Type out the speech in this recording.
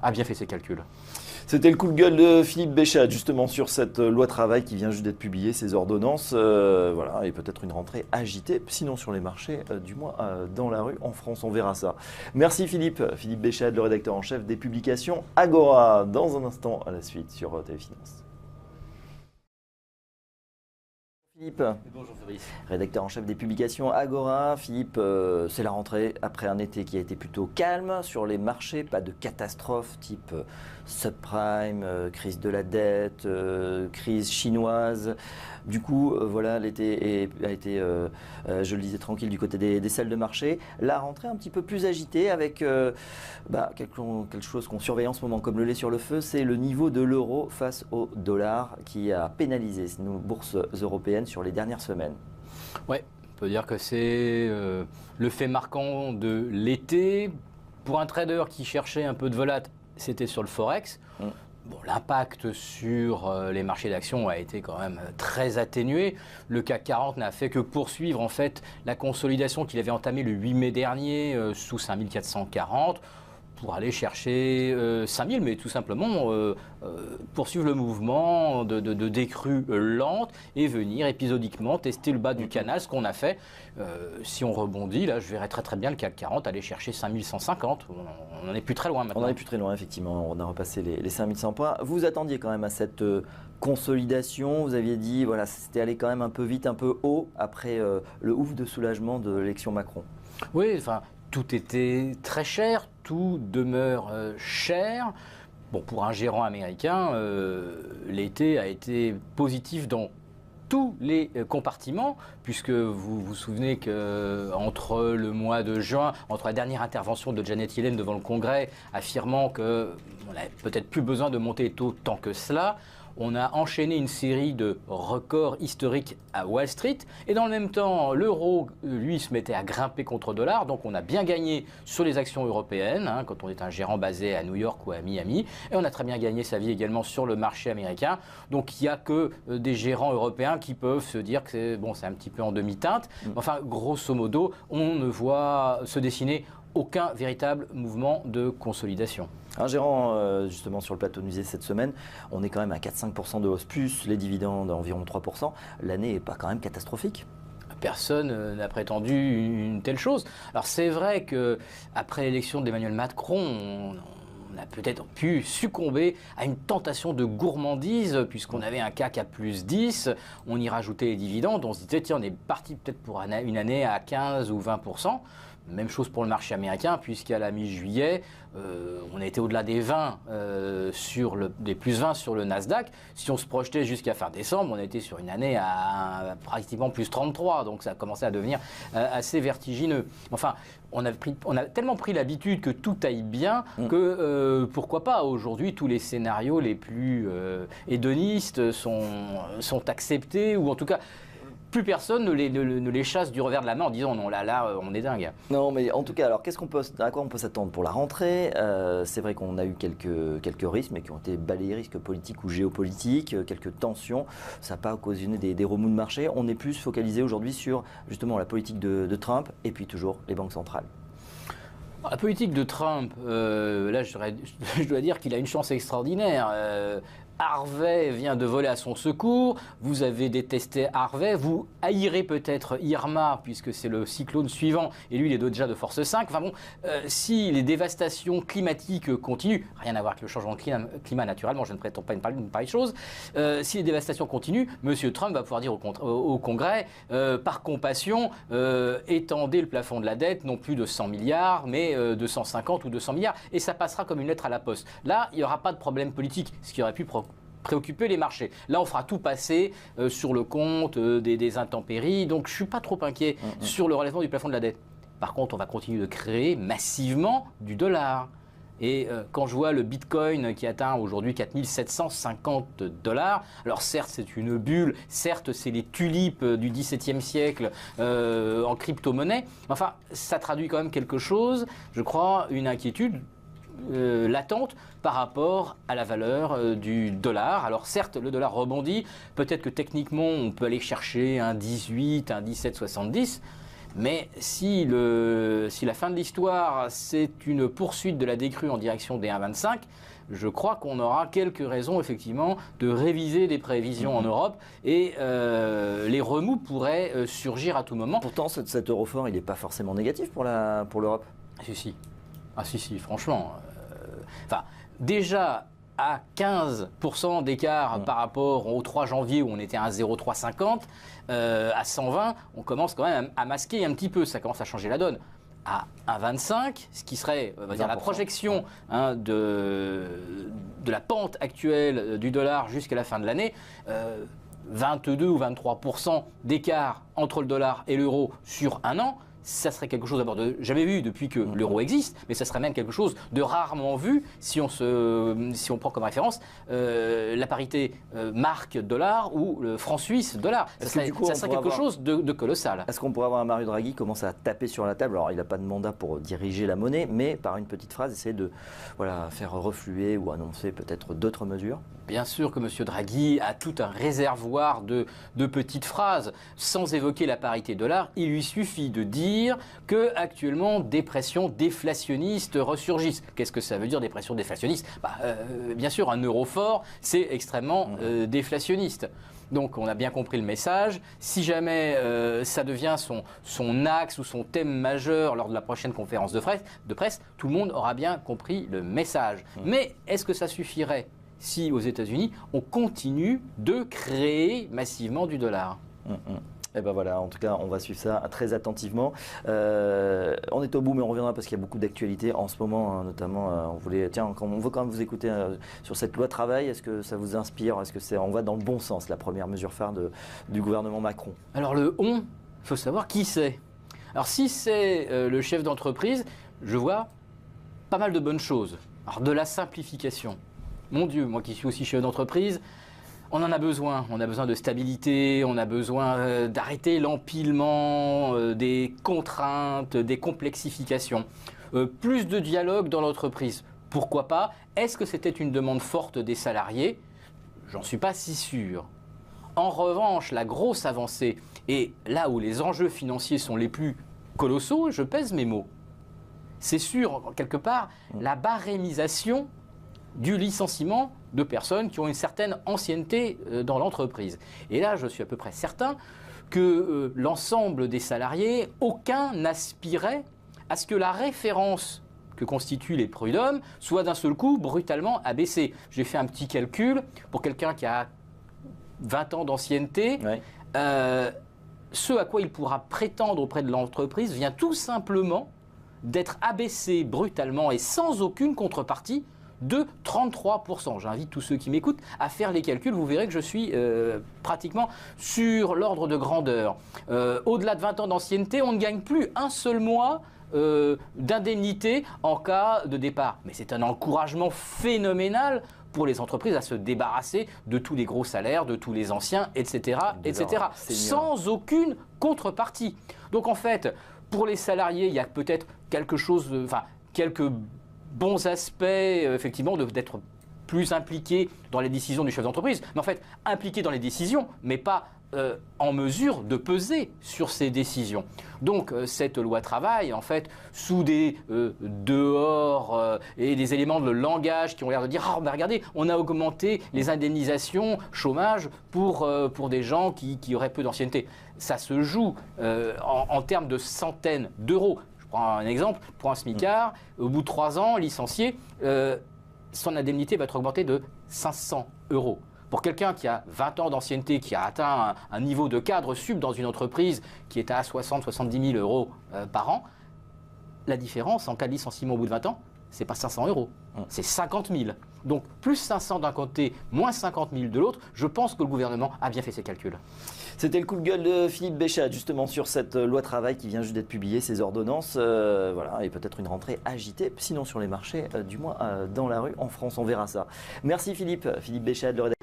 a bien fait ses calculs. C'était le coup de gueule de Philippe Béchat, justement, sur cette loi travail qui vient juste d'être publiée, ces ordonnances. Voilà, et peut-être une rentrée agitée, sinon sur les marchés, du moins dans la rue, en France, on verra ça. Merci Philippe. Philippe Béchat, le rédacteur en chef des publications Agora. Dans un instant, à la suite sur Téléfinance. Philippe, Bonjour Fabrice. rédacteur en chef des publications Agora. Philippe, c'est la rentrée après un été qui a été plutôt calme sur les marchés, pas de catastrophe type subprime, crise de la dette, crise chinoise. Du coup, voilà, l'été a été, je le disais, tranquille du côté des salles de marché. La rentrée un petit peu plus agitée avec quelque chose qu'on surveille en ce moment comme le lait sur le feu, c'est le niveau de l'euro face au dollar qui a pénalisé nos bourses européennes sur les dernières semaines. Ouais, on peut dire que c'est le fait marquant de l'été. Pour un trader qui cherchait un peu de volat, c'était sur le Forex. Bon, l'impact sur les marchés d'actions a été quand même très atténué. Le CAC 40 n'a fait que poursuivre en fait la consolidation qu'il avait entamée le 8 mai dernier sous 5440 pour aller chercher 5000, mais tout simplement poursuivre le mouvement de décrue lente et venir épisodiquement tester le bas du canal, ce qu'on a fait. Si on rebondit, là je verrais très très bien le CAC 40 aller chercher 5150. On n'en est plus très loin maintenant. On n'en est plus très loin, effectivement. On a repassé les 5100 points. Vous attendiez quand même à cette consolidation. Vous aviez dit, voilà, c'était allé quand même un peu vite, un peu haut après le ouf de soulagement de l'élection Macron. Oui, enfin, tout était très cher, tout demeure cher. Bon, pour un gérant américain, l'été a été positif dans tous les compartiments, puisque vous vous souvenez qu'entre le mois de juin, entre la dernière intervention de Janet Yellen devant le Congrès, affirmant qu'on n'avait peut-être plus besoin de monter les taux tant que cela, on a enchaîné une série de records historiques à Wall Street. Et dans le même temps, l'euro, lui, se mettait à grimper contre le dollar. Donc on a bien gagné sur les actions européennes, quand on est un gérant basé à New York ou à Miami. Et on a très bien gagné sa vie également sur le marché américain. Donc il n'y a que des gérants européens qui peuvent se dire que c'est un petit peu en demi-teinte. Enfin, grosso modo, on ne voit se dessiner aucun véritable mouvement de consolidation. Un gérant, justement, sur le plateau de musée cette semaine, on est quand même à 4-5% de hausse, plus les dividendes à environ 3%. L'année n'est pas quand même catastrophique. Personne n'a prétendu une telle chose. Alors c'est vrai qu'après l'élection d'Emmanuel Macron, on a peut-être pu succomber à une tentation de gourmandise, puisqu'on avait un CAC à plus 10, on y rajoutait les dividendes, on se disait tiens, on est parti peut-être pour une année à 15 ou 20%. Même chose pour le marché américain, puisqu'à la mi-juillet, on a été au-delà des 20 des plus 20 sur le Nasdaq. Si on se projetait jusqu'à fin décembre, on était sur une année à pratiquement plus 33, donc ça a commencé à devenir assez vertigineux. Enfin, on a tellement pris l'habitude que tout aille bien que pourquoi pas, aujourd'hui, tous les scénarios les plus hédonistes sont acceptés, ou en tout cas, plus personne ne les chasse du revers de la main en disant non, là, on est dingue. Non, mais en tout cas, alors à quoi on peut s'attendre pour la rentrée? C'est vrai qu'on a eu quelques risques, mais qui ont été balayés, risques politiques ou géopolitiques, quelques tensions. Ça n'a pas occasionné des remous de marché. On est plus focalisé aujourd'hui sur justement la politique de Trump et puis toujours les banques centrales. La politique de Trump, là je dois dire qu'il a une chance extraordinaire. Harvey vient de voler à son secours, vous avez détesté Harvey, vous haïrez peut-être Irma puisque c'est le cyclone suivant et lui il est déjà de force 5. Enfin bon, si les dévastations climatiques continuent, rien à voir avec le changement de climat naturellement, je ne prétends pas une pareille chose, si les dévastations continuent, M. Trump va pouvoir dire au Congrès, par compassion, étendez le plafond de la dette, non plus de 100 milliards, mais de 150 ou 200 milliards, et ça passera comme une lettre à la poste. Là, il n'y aura pas de problème politique, ce qui aurait pu préoccuper les marchés. Là, on fera tout passer sur le compte des intempéries, donc je ne suis pas trop inquiet sur le relèvement du plafond de la dette. Par contre, on va continuer de créer massivement du dollar. Et quand je vois le Bitcoin qui atteint aujourd'hui 4750 $, alors certes c'est une bulle, certes c'est les tulipes du XVIIe siècle en crypto-monnaie, enfin ça traduit quand même quelque chose, je crois, une inquiétude latente par rapport à la valeur du dollar. Alors certes, le dollar rebondit, peut-être que techniquement on peut aller chercher un 18, un 17,70, Mais si la fin de l'histoire, c'est une poursuite de la décrue en direction des 1,25, je crois qu'on aura quelques raisons, effectivement, de réviser des prévisions en Europe et les remous pourraient surgir à tout moment. Pourtant, cet euro fort, il n'est pas forcément négatif pour l'Europe. Si, franchement. Déjà, à 15% d'écart par rapport au 3 janvier où on était à 0,350, à 120, on commence quand même à masquer un petit peu, ça commence à changer la donne. À 1,25, ce qui serait la projection de la pente actuelle du dollar jusqu'à la fin de l'année, 22 ou 23% d'écart entre le dollar et l'euro sur un an, ça serait quelque chose d'abord de jamais vu depuis que l'euro existe, mais ça serait même quelque chose de rarement vu si on prend comme référence la parité marque-dollar ou le franc suisse dollar. Ça serait quelque chose de colossal. Est-ce qu'on pourrait avoir un Mario Draghi qui commence à taper sur la table? Alors il n'a pas de mandat pour diriger la monnaie, mais par une petite phrase, essayer de faire refluer ou annoncer peut-être d'autres mesures? Bien sûr que M. Draghi a tout un réservoir de petites phrases. Sans évoquer la parité dollar, il lui suffit de dire qu'actuellement, des pressions déflationnistes ressurgissent. Qu'est-ce que ça veut dire, des pressions déflationnistes? Bien sûr, un euro fort, c'est extrêmesse déflationniste. Donc on a bien compris le message. Si jamais ça devient son axe ou son thème majeur lors de la prochaine conférence de presse, tout le monde aura bien compris le message. Mais est-ce que ça suffirait si aux États-Unis, on continue de créer massivement du dollar? Et ben voilà, en tout cas, on va suivre ça très attentivement. On est au bout, mais on reviendra parce qu'il y a beaucoup d'actualités en ce moment, notamment. On veut quand même vous écouter sur cette loi travail. Est-ce que ça vous inspire? Est-ce que on va dans le bon sens, la première mesure phare du gouvernement Macron? Alors il faut savoir qui c'est. Alors si c'est le chef d'entreprise, je vois pas mal de bonnes choses. Alors de la simplification. Mon Dieu, moi qui suis aussi chef d'entreprise, on en a besoin. On a besoin de stabilité, on a besoin d'arrêter l'empilement des contraintes, des complexifications. Plus de dialogue dans l'entreprise. Pourquoi pas? Est-ce que c'était une demande forte des salariés? J'en suis pas si sûr. En revanche, la grosse avancée, et là où les enjeux financiers sont les plus colossaux, je pèse mes mots, c'est sûr, quelque part, la barémisation du licenciement de personnes qui ont une certaine ancienneté dans l'entreprise. Et là, je suis à peu près certain que l'ensemble des salariés, aucun n'aspirait à ce que la référence que constituent les prud'hommes soit d'un seul coup brutalement abaissée. J'ai fait un petit calcul pour quelqu'un qui a 20 ans d'ancienneté. Ouais. Ce à quoi il pourra prétendre auprès de l'entreprise vient tout simplement d'être abaissé brutalement et sans aucune contrepartie de 33%. J'invite tous ceux qui m'écoutent à faire les calculs. Vous verrez que je suis pratiquement sur l'ordre de grandeur. Au-delà de 20 ans d'ancienneté, on ne gagne plus un seul mois d'indemnité en cas de départ. Mais c'est un encouragement phénoménal pour les entreprises à se débarrasser de tous les gros salaires, de tous les anciens, etc. etc. sans aucune contrepartie. Donc en fait, pour les salariés, il y a peut-être quelques bons aspects, effectivement, d'être plus impliqués dans les décisions du chef d'entreprise. Mais en fait, impliqués dans les décisions, mais pas en mesure de peser sur ces décisions. Donc, cette loi travail, en fait, sous des dehors et des éléments de langage qui ont l'air de dire « Ah, ben regardez, on a augmenté les indemnisations chômage pour des gens qui auraient peu d'ancienneté. » Ça se joue en termes de centaines d'euros. Je prends un exemple, pour un smicard, au bout de 3 ans, licencié, son indemnité va être augmentée de 500 euros. Pour quelqu'un qui a 20 ans d'ancienneté, qui a atteint un niveau de cadre sub dans une entreprise qui est à 60-70 000 euros par an, la différence en cas de licenciement au bout de 20 ans, c'est pas 500 euros, c'est 50 000. Donc plus 500 d'un côté, moins 50 000 de l'autre, je pense que le gouvernement a bien fait ses calculs. C'était le coup de gueule de Philippe Béchat, justement, sur cette loi travail qui vient juste d'être publiée, ces ordonnances, voilà, et peut-être une rentrée agitée, sinon sur les marchés, du moins dans la rue en France, on verra ça. Merci Philippe Béchat de